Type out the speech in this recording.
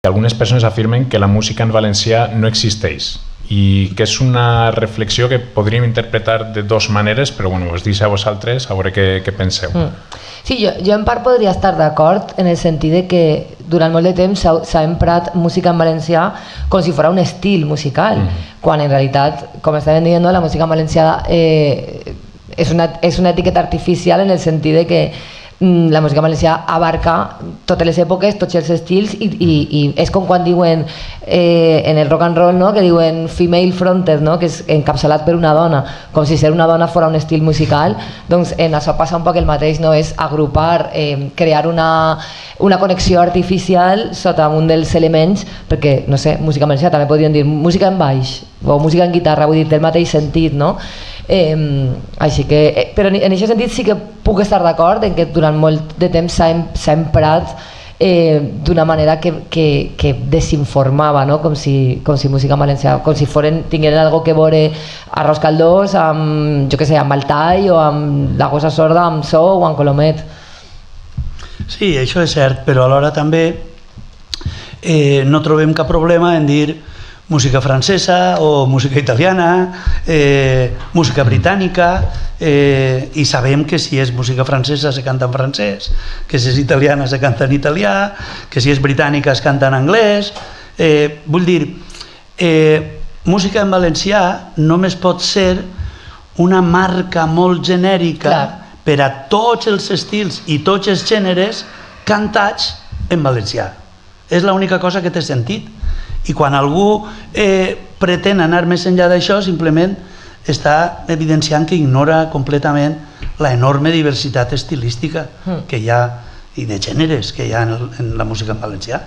Algunes persones afirmen que la música en valencià no existeix i que és una reflexió que podríem interpretar de dues maneres, però bueno, us deixo a vosaltres a veure què penseu. Sí, jo en part podria estar d'acord en el sentit de que durant molt de temps s'ha emprat música en valencià com si fos un estil musical, quan en realitat, com estàvem dient, la música en valencià és una etiqueta artificial en el sentit de que la música valencià abarca totes les èpoques, tots els estils i és com quan diuen en el rock and roll, no? Que diuen female fronted, no? Que és encapçalat per una dona, com si ser una dona fos un estil musical. Doncs en això passa un poc el mateix, no? És agrupar, crear una connexió artificial sota un dels elements, perquè, no sé, música valencià també podríem dir música en baix o música en guitarra, vull dir, té el mateix sentit, no? Així que, però en aquest sentit sí que puc estar d'acord en que durant molt de temps s'ha emprat d'una manera que desinformava, no? com si música en valencià, com si tingueren algo que veure Arròs Caldós amb, jo què sé, amb Altai o amb La Gossa Sorda, amb So o amb Colomet. Sí, això és cert, però alhora també no trobem cap problema en dir música francesa o música italiana, música britànica, i sabem que si és música francesa se canta en francès, que si és italiana se canta en italià, que si és britànica es canta en anglès. Vull dir, música en valencià només pot ser una marca molt genèrica per a tots els estils i tots els gèneres cantats en valencià. És l'única cosa que té sentit. I quan algú pretén anar més enllà d'això, simplement està evidenciant que ignora completament la enorme diversitat estilística que hi ha i de gèneres que hi ha en la música en valencià.